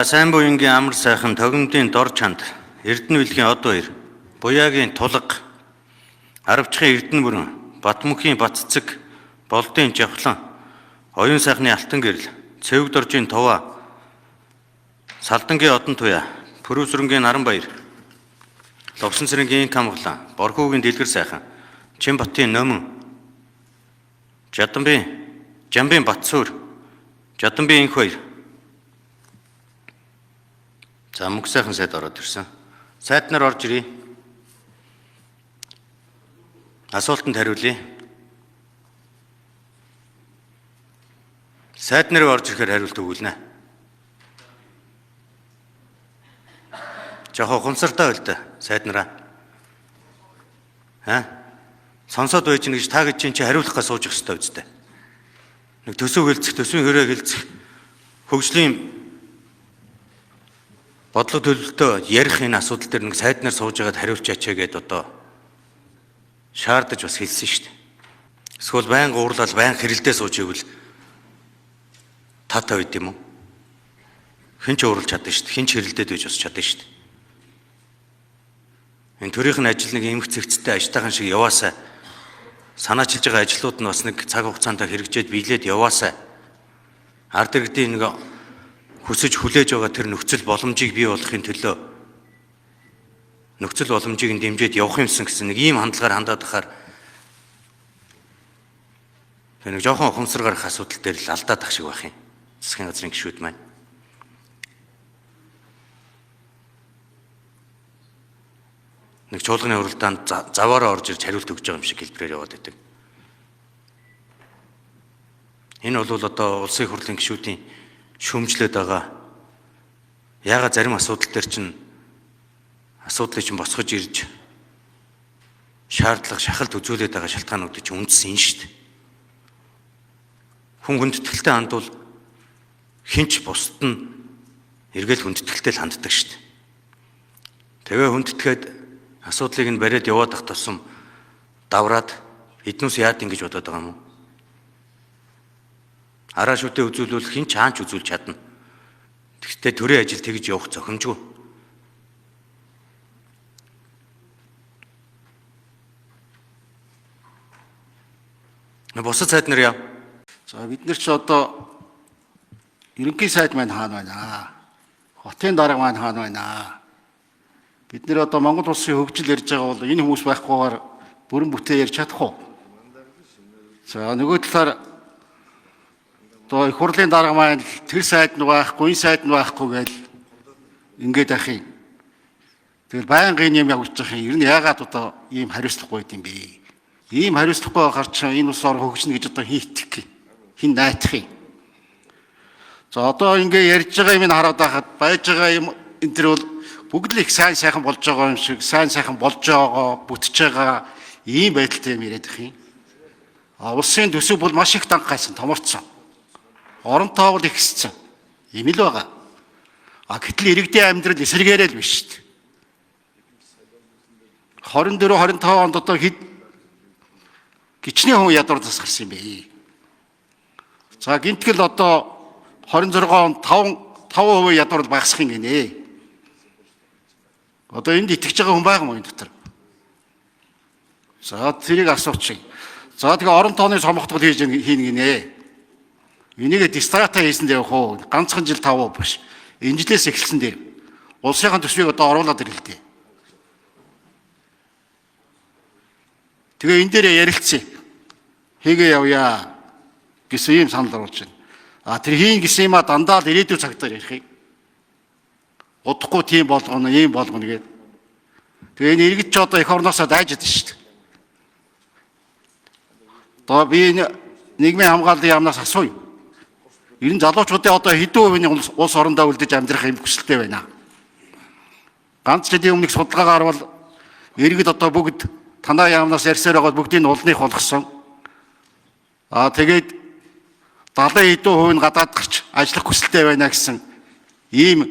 Сайн буянгийн амар сайхан тогомдын дор чанд Эрдэнэ билгийн од баяр буяагийн тулга Аравчхын Эрдэнэ бүрэн Батмөнхийн Батцэг Болдын Жавхлан оюун сайхны алтан гэрэл Цэвэг доржийн Туваа Салдангийн Одон туяа Пүрүүсрэнгийн Наран баяр Ловсон цэрэнгийн Камглан Борхуугийн Дэлгэр сайхан Чинбатын Нөмөн Жамбын Батсуур Жадамбын Инх баяр. За мөнх сайхан сайд ороод ирсэн. Сайд нар орж ирье. Асуултанд хариулъя. Сайд нар орж ирэхээр хариулт өгүүлнэ. Жохоо хунсартай байл та сайд нараа. Сонсоод байж гэнэ гэж та гэж чинь хариулах га сууж өгөх ёстой үстэй. Нэг төсөв хэлцэх, төсвийн хэрэг хэлцэх, хөгжлийн бодлого төлөвлөлтөө ярих энэ асуудал дээр нэг сайд нар сууж байгаад хариулж ячаа гэдээ одоо шаардаж бас хэлсэн шүү дээ. Эсвэл байнга уурлал, байнга хэрэлдээ сууж ивэл таатай байд юм уу? Хэн ч уурлж чадна шүү дээ. Хэн ч хэрэлдээд байж бас чадна шүү дээ. Энэ төрийнх нь ажил нэг эмх цэгцтэй ажтайхан шиг яваасаа. Санаачилж байгаа ажлууд нь бас нэг цаг хугацаанд хэрэгжээд биелээд яваасаа. Ард иргэдийн нэг хүсэж хүлээж байгаа тэр нөхцөл боломжийг бий болгохын төлөө нөхцөл боломжийг дэмжиж явах юмсан гэсэн нэг ийм хандлагаар хандаад ахаар тэр нэг жоохон ухамсар гарах асуудал дээр л алдаад ах шиг байх юм. Засгийн газрын гишүүд маань. Нэг чуулганы уралдаанд заваараа орж ирж хариулт өгч байгаа юм шиг хэлбэрээр яваад байдаг. Энэ бол одоо улсын хурлын гишүүдийн шүүмжлээд байгаа. Яагаад зарим асуудал дээр чинь асуудлыг чинь босгож ирж шаардлага шахалт үзүүлээд байгаа шалтгаанууд чинь үндсэн энэ шүү дээ. Хүн хүндэтгэлтэй хандвал хинч бусд нь эргэл хүндэтгэлтэй л ханддаг шүү дээ. Тэгээ хүндэтгээд асуудлыг нь бариад яваад ах тусам давраад эднүс яад ингэж бодоод байгаа юм уу? Араа шүтээ үзүүлвэл хин чаанч үзүүлж чадна. Тэгвэл төрийн ажил тэгж явах зохимжгүй. Бусад сайд нар яа. За бид нар ч одоо ерөнхий сайд маань хаана байна? Хотын дарга маань хаана байна? Бид нэр одоо Монгол улсын хөгжил ярьж байгаа бол энэ хүмүүс байхгүйгээр бүрэн бүтээ ярьж чадах уу? За нөгөө талаар одоо их хурлын дарга маань тэр сайд нь байхгүй, энэ сайд нь байхгүй гэж ингээд ах юм. Тэгэл байнгын юм явуулж байгаа юм. Ер нь яагаад одоо ийм хариуцлагагүй юм бэ? Ийм хариуцлагагүй байхаар ч энэ улс орн хөгжинэ гэж одоо хийх хин найдах юм. За одоо ингээд ярьж байгаа юм хараад байхад байж байгаа юм энэ төр бол бүгд л их сайн сайхан болж байгаа юм шиг, сайн сайхан болж байгаа, бүтэж байгаа ийм байдалтай юм яриад их юм. Улсын төсөв бол маш их данг гайсан, томорцсон. Орон тоогл ихссэн. Ийм л байгаа. Гэтэл иргэдийн амьдрал эсэргээрээ л биш шүү дээ. 24 25 онд одоо гичний хүн ядар засгарсан юм бэ. За гинтгэл одоо 26 онд 5% ядар багасах юм гинэ. Одоо энд итгэж байгаа хүн байгаа мó энэ дотор. За тэрийг асуучих. За тэгээ орон тооны сомготгол хийж хийнэ гинэ. Энийг дистрата хийсэн дээ явах уу? Ганцхан жил 5% биш. Энэ жилээс эхэлсэн дээ. Улсынхаа төсвийг одоо оруулаад ирэлтэй. Тэгээ энэ дээр ярилцъя. Хийгээ явъя гэсэн ийм санал оруулж байна. Тэр хийн гэсэн юм дандаа л ирээдүйн цагтаар ярих юм. Удахгүй тийм болгоно, ийм болгоно гэдэг. Тэгээ энэ иргэд ч одоо эх орноосоо дайж идэв шүү дээ. Одоо би нийгмийн хамгааллын яамнаас асууя. Ер нь залуучуудын одоо хэдэн хувийн улс орондоо үлдэж амьдрах юм хүсэлтэй байна. Ганц жилийн өмнөх судалгаагаар бол иргэд одоо бүгд танаа яамнаас ярьсаар байгаа бүгдийг улных болгосон. Тэгээд 70 хэдэн хувь нь гадаад гарч ажиллах хүсэлтэй байна гэсэн ийм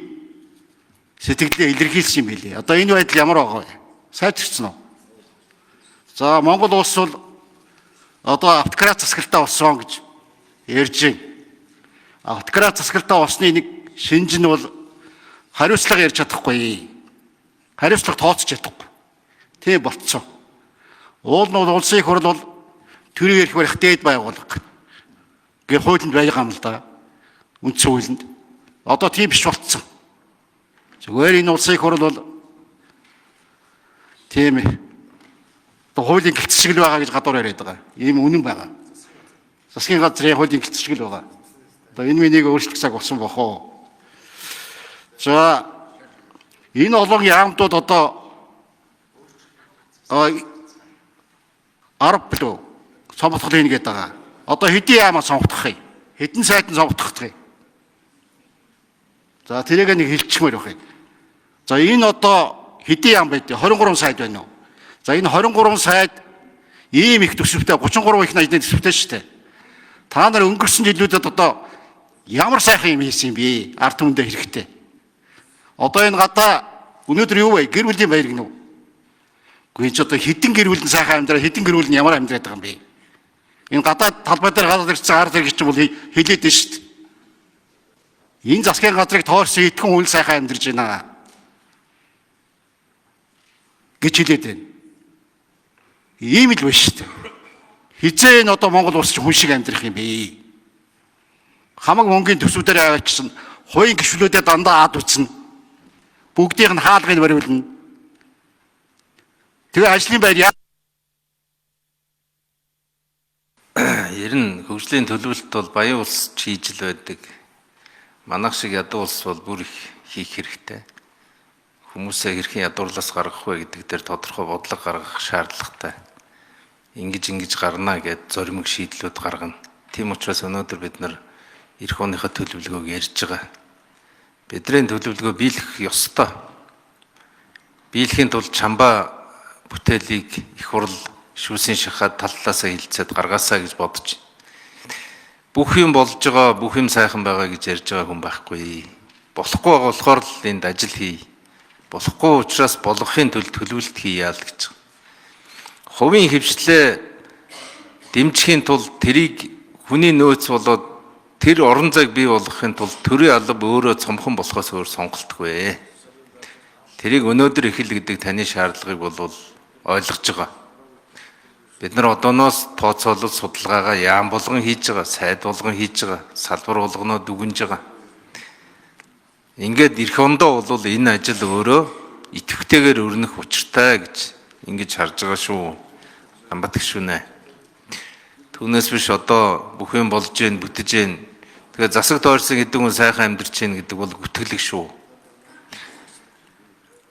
сэтгэлдээ илэрхийлсэн юм билээ. Одоо энэ байдал ямар байгаа вэ? Сайжирсан уу? За Монгол улс бол одоо автократ засаглалтаа болсон гэж ярьж байна. Автократ засаглалтаа болсны нэг шинж нь бол Хариуцлага ярьж чадахгүй. Хариуцлага тооцож чадахгүй. Тийм болцсон. Уул нь бол улсын их хурл бол төрийг эрх барих дээд байгууллага. Гээ хуулинд байгаа юм л да. Үндсэн хуулинд. Одоо тийм биш болцсон. Зүгээр энэ улсын их хурл бол тийм хуулийн гэлц шиг л байгаа гэж гадуур яриад байгаа. Ийм үнэн байгаа. Засгийн газрын хуулийн гэлц шиг л байгаа. Одоо энэ минийг өөрчлөх цаг болсон бохоо. За энэ олон яамдууд одоо 10 билүү сонгогдох хийнэ гэдэг байгаа. Одоо хэдийн яамаа сонгогдох юм? Хэдэн сайд нь сонгогдох юм? За тэрийг нэг хэлчихмээр байх юм. За энэ одоо хэдийн яам байдیں۔ 23 сайд байна уу? За энэ 23 сайд ийм их төсөвтэй 33 их найдны төсөвтэй шүү дээ. Та нар өнгөрсөн жилүүдэд одоо ямар сайхан юм хийсэн юм бэ? Ард түмэндээ хэрэгтэй. Одоо энэ гадаа өнөөдөр юу вэ? Гэр бүлийн баяр гинүү. Гэхдээ ч одоо хэдэн гэр бүл нь сайхан амьдраа, хэдэн гэр бүл нь ямар амьдраад байгаа юм бэ? Энэ гадаа талбай дээр гадаад ирсэн ард иргэж чинь бол хэлээд дээ шүү дээ. Энэ засгийн газрыг тоорсон идэхэн хүн сайхан амьдарч байна гэж хэлээд байна. Ийм л байна шүү дээ. Хизээ энэ одоо Монгол улс чинь хүн шиг амьдрах юм бэ? Хамаг мөнгөний төсвүүдээр аваачсан хувийн гишүүнүүдэд дандаа ад үзнэ. Бүгдийг нь хаалгыг бариулна. Тэгээ ажлын байр яа. Ер нь хөгжлийн төлөвлөлт бол баян улс хийж л байдаг. Манайх шиг ядуу улс бол бүр их хийх хэрэгтэй. Хүмүүсээ хэрхэн ядуурлаас гаргах вэ гэдэг дээр тодорхой бодлого гаргах шаардлагатай. Ингэж гарна гэд зоримог шийдлүүд гаргана. Тийм учраас өнөөдөр бид нар эх орныхоо төлөвлөгөөг ярьж байгаа. Бидний төлөвлөгөө биелэх ёстой. Биелэхийн тулд чамбаа бүтээлийг их хурл шүүсийн шахаад таллаасаа хилцээд гаргаасаа гэж бодож. Бүх юм болж байгаа, бүх юм сайхан байгаа гэж ярьж байгаа хүн байхгүй. Болохгүй байгаа болохоор л энд ажил хий. Болохгүй учраас болгохын тулд төлөвлөлт хийя л гэж. Хувийн хөвчлээ дэмжихийн тулд тэрийг хүний нөөц болоод тэр орон зайг бий болгохын тулд төрийн алба өөрөө цомхон болохоос өөр сонголтгүй. Тэрийг өнөөдөр эхэлдэг таны шаардлагыг бол ойлгож байгаа. Бид нар одооноос тооцоолол судалгаагаа яам болгон хийж байгаа, сайд болгон хийж байгаа, салбар болгоноо дүгнж байгаа. Ингээд эх ондоо бол энэ ажил өөрөө идэвхтэйгээр өрнөх учиртай гэж ингэж харж байгаа шүү. Амбат гişүнэ. Түүнээс биш одоо бүх юм болж гэн бүтэж гэн. Тэгээ засаг тойрсон гэдэг хүн сайхан амьдарч гэн гэдэг бол гүтгэлэг шүү.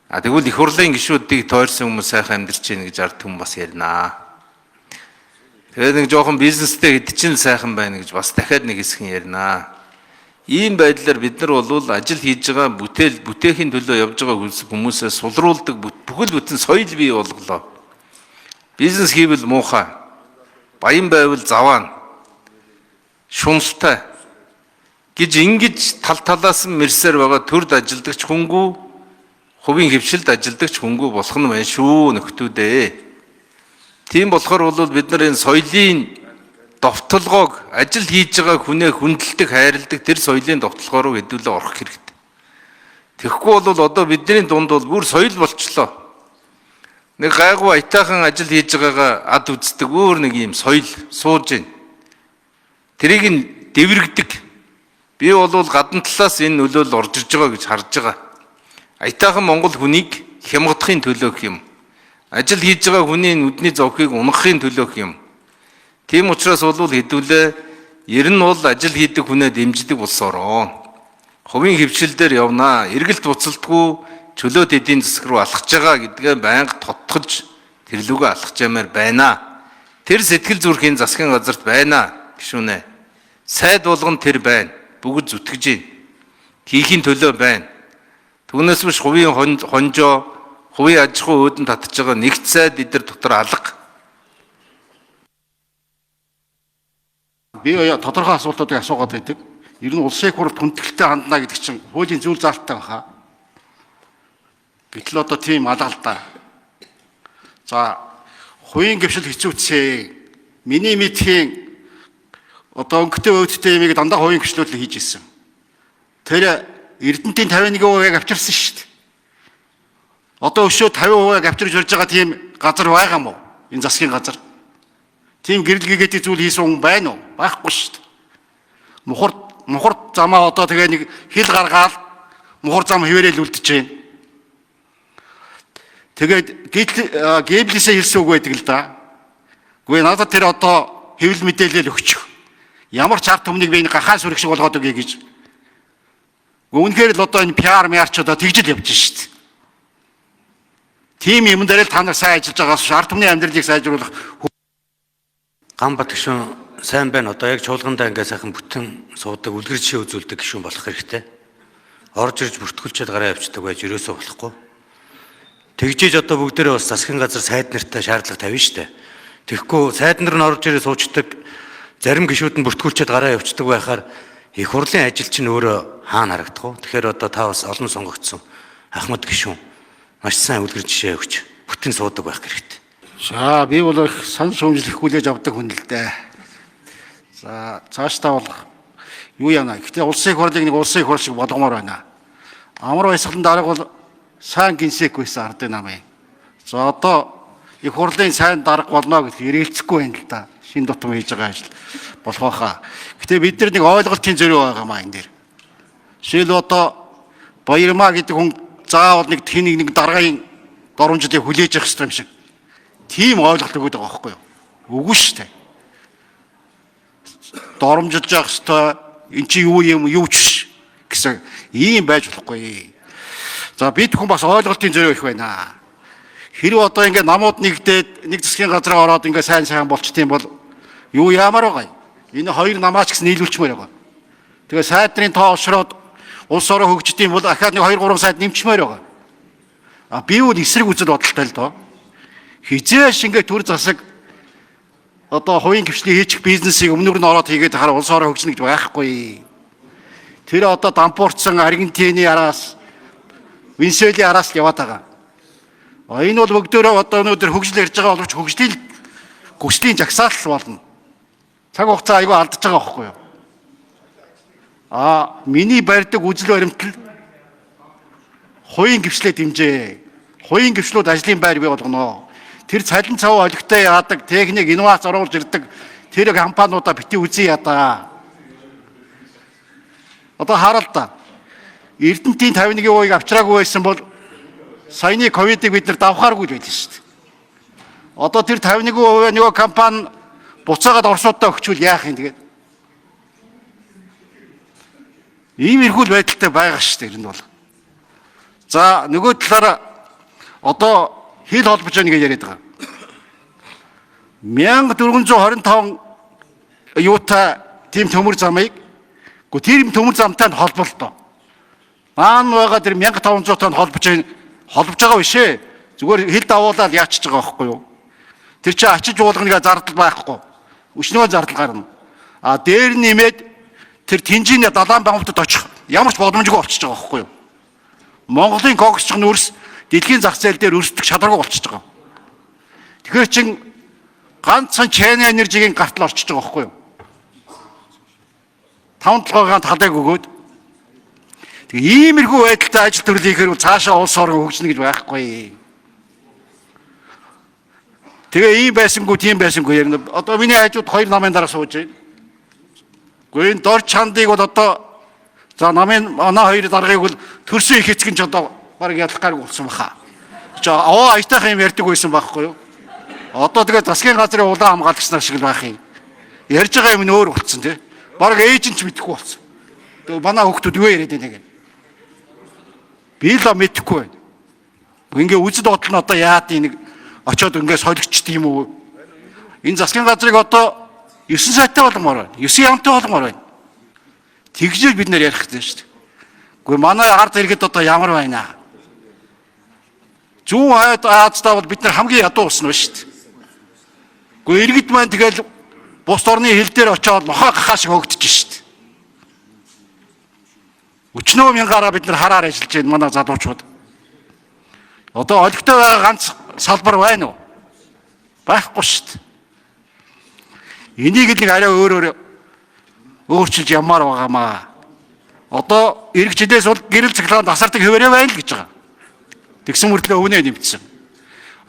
Тэгвэл их хурлын гишүүдийг тойрсон хүмүүс сайхан амьдарч гэн гэж ард түмэн бас ярина. Тэгээд нэг жоохон бизнестэй хэд чинь сайхан байна гэж бас дахиад нэг хэсэг нь ярина. Ийм байдлаар бид нар бол ажил хийж байгаа бүтээхийн төлөө явж байгаа хүмүүсээ сулруулдаг бүхэл бүтэн соёл бий болголоо. Бизнес хийвэл муухай. Баян байвал заваа. Шуналтай гэж ингэж тал талаас нь мэрсээр байгаа төрд ажилдагч хүнгүү, хувийн хөвшилд ажилдагч хүнгүү болох нь байна шүү нөхдүүдээ. Тийм болохоор бол бид нар энэ соёлын довтлогоог ажил хийж байгаа хүнээ хүндэлдэг, хайрладаг тэр соёлын довтлогоо руу хэдүүлээ орох хэрэгтэй. Тэгэхгүй бол одоо бидний дунд бол бүр соёл болчлоо. Нэг гайгүй аятайхан ажил хийж байгаагаа ад үздэг өөр нэг юм соёл сууж байна. Тэрийг нь дэврэгдэг. Би бол гадна талаас энэ нөлөөлөл орж ирж байгаа гэж харж байгаа. Аятайхан монгол хүнийг хямгадахын төлөөх юм. Ажил хийж байгаа хүний нүдний зовхийг унахын төлөөх юм. Тийм учраас бол хэдүүлээ ер нь бол ажил хийдэг хүнээ дэмждэг болсороо. Хувийн хөвшил дээр явнаа. Эргэлт буцалтгүй чөлөөт эдийн засаг руу алхаж байгаа гэдгээ байнга тодтолж тэр лүгөө алхаж ямаар байна. Тэр сэтгэл зүрхийн засгийн газарт байна гişүнэ. Сайд болгон тэр байна. Бүгд зүтгэж байна. Хийхийн төлөө байна. Түүнээс биш хувийн хонжоо, хувийн аж ахуй өөдөн татж байгаа нэгт сайд эдэр дотор алга. Би тодорхой асуултуудыг асуугаад байдаг. Ер нь улсын их хурлд хүндэтгэлтэй хандна гэдэг чинь хуулийн зүйл заалттай баха. Гэтэл одоо тийм алгалдаа. За хувийн гишүүл хэцүүцээ. Миний мэдхийн одоо өнгөтэй өөдтэй юмыг дандаа хувийн гишүүлэл хийж ирсэн. Тэр Эрдэнэтийн 51%-ийг авчирсан шүү дээ. Одоо өшөө 50%-ийг авчирж барьж байгаа тийм газар байгаа мó? Энэ засгийн газар. Тийм гэрэл гэгээтэй зүйл хийсэн хүн байна уу? Байхгүй шүү дээ. Мухар замаа одоо тэгээ нэг хил гаргаад мухар зам хിവэрэл үлдэж байна. Тэгээд Геббелисээ хэлсэн үг байдаг л да. Гэхдээ надад тэр одоо хэвлэл мэдээлэл өгч. Ямар ч ард түмнийг би гахаан сүрэг шиг болгоод өгье гэж. Үнэхээр л одоо энэ PR мярч одоо тэгж л явж шít. Тим юм дээр л та нар сайн ажиллаж байгаас ард түмний амьдралыг сайжруулах. Гамбат гишүүн сайн байна. Одоо яг чуулгандаа ингээ сайхан бүтэн суудаг, үлгэр жишээ үзүүлдэг гишүүн болох хэрэгтэй. Орж ирж бүртгүүлчихэд гараа явчихдаг байж ерөөсөө болохгүй. Тэгжээж одоо бүгдээрээ бас засгийн газар сайд нартай шаардлага тавина штэ. Тэгэхгүй сайд нар нь орж ирээ суучдаг, зарим гишүүд нь бүртгүүлчихэд гараа явчихдаг байхаар их хурлын ажил чинь өөрөө хаана харагдах вэ? Тэгэхээр одоо та бас олон сонгогдсон Ахмад гишүүн маш сайн үлгэр жишээ өгч бүтэн суудаг байх хэрэгтэй. За би бол их сан шүүмжлэх хүлээж авдаг хүн л дээ. За цаашдаа бол юу яана. Гэхдээ улсын их хурлыг нэг улсын их хурл шиг болгомоор байна. Амар баясгалан дарга бол сайн гинсек байсан ардын намын. За одоо их хурлын сайн дарга болно гэж эргэлзэхгүй байна л да. Шин дутам хийж байгаа ажил болох байхаа. Гэтэ бид нар нэг ойлголтын зөрүү байгаа маа энэ дэр. Жишээл одоо Баярмаа гэдэг хүн заавал нэг тэнийг нэг даргын доромжлыг хүлээж явах хэрэгтэй юм шиг. Тийм ойлголт өгöd байгаа байхгүй юу? Үгүй шүү дээ. Доромжилж явах хэрэгтэй. Эн чи юу юм юу ч гэсэн ийм байж болохгүй. За бид хүн бас ойлголтын зөрүү их байна. Хэрвээ одоо ингээ намууд нэгдээд нэг засгийн газраа ороод ингээ сайн болчт юм бол юу яамаар байгаа юм? Энэ хоёр намаач гэсэн нийлүүлчмээр байгаа. Тэгээ сайдрын тоо олшроод улс ороо хөгжиж юм бол дахиад нэг 2-3 сайд нэмчмээр байгаа. А би үл эсрэг үзэл бодолтой л доо. Хизээш ингээ төр засаг одоо хувийн хвшлийн хийчих бизнесийг өмнөр нь ороод хийгээд хараа улс ороо хөгжинэ гэж байхгүй. Тэр одоо дампуурцсан Аргентины араас Венесуелийн араас л яваад байгаа. Энэ бол бүгдөө одоо өнөөдөр хөгжил ярьж байгаа боловч хүслийн жагсаал болно. Цаг хугацаа айгүй алдаж байгаа байхгүй юу? Миний барьдаг үзэл баримтал хувийн гэрчлэлээ дэмжээ. Хувийн гэрчлэлүүд ажлын байр бий болгоно. Тэр цалин цав олигтой яадаг, техник, инновац оруулж ирдэг тэр компаниудаа бити үзье ядаа. Одоо хараа л да. Эрдэнэтийн 51%-ийг авчраагүй байсан бол саяны ковидыг бид нар давхааргүй л байлаа шүү дээ. Одоо тэр 51% нөгөө компани буцаагаад орсуудаа өгчүүл яах юм тэгээд. Иймэрхүү байдалтай байгаа шүү дээ энэ бол. За нөгөө талаараа одоо хил холбож байна гэж яриад байгаа. 1425 юутай тийм төмөр замыг тийм төмөр замтай нь холболтоо. Маан байгаа тэр 1500 тонн холбож байгаа биш ээ. Зүгээр хил давуулаад яачиж байгаа байхгүй юу? Тэр чинь ачиж уулганыг зардал байхгүй. Өчнөө зардал гарна. Дээр нэмээд тэр Тэнжиний далайн бангуудад очих ямар ч боломжгүй болчихж байгаа байхгүй юу? Монголын когсч нүрс дэлхийн зах зээл дээр өрсөлдөх шалгаргүй болчихж байгаа. Тэгэхээр чин ганцхан Чайна энержигийн гартал орчиж байгаа байхгүй юу? 5-7 талыг өгөөд иймэрхүү байдалтай ажил төрөл хийхээр цаашаа улс орон хөгжинэ гэж байхгүй. Тэгээ ийм байсангүй тийм байсангүй ярина. Одоо миний хажууд 2 намын дараа сууж байна. Гэхдээ энэ дор чандыг бол одоо за намын манай 2 даргаыг бол төрсөн их эцэг нь ч одоо баг ялах гараг болсон баха. Аваа аятайхан юм ярьдаг байсан байхгүй юу? Одоо тэгээ засгийн газрын улаан хамгаалагч нар шиг л байх юм. Ярьж байгаа юм нь өөр болцсон тий. Баг эйжент ч мэдэхгүй болсон. Тэгээ манай хүүхдүүд юу яриад байна гэх. Би л мэдэхгүй байна. Ингээ үзэл бодол нь одоо яад нэг очоод ингээ солигчд юм уу? Энэ засгийн газрыг одоо 9 сайтай болгомоор байна. 9 ямтай болгомоор байна. Тэгжэл бид нэр ярих гэсэн шүү дээ. Гэхдээ манай ард иргэд одоо ямар байна? Зүүн Аазтай бол бид нар хамгийн ядуу болсон ба шүү дээ. Гэхдээ иргэд маань тэгэл бус орны хил дээр очоод нохоо гахаа шиг хөгдөж шүү дээ. Өчнөө мянгаараа бид нар хараар ажиллаж байна манай залуучууд. Одоо олигтой байгаа ганц салбар байна уу? Байхгүй шүү дээ. Энийг л нэг арай өөрөөр өөрчилж ямаар байгаамаа. Одоо эх жилээс бол гэрэл цахилгаан тасардаг хэвээрээ байна л гэж байгаа. Тэгсэн мөртлөө өвнөө нэмсэн.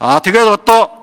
Тэгээд одоо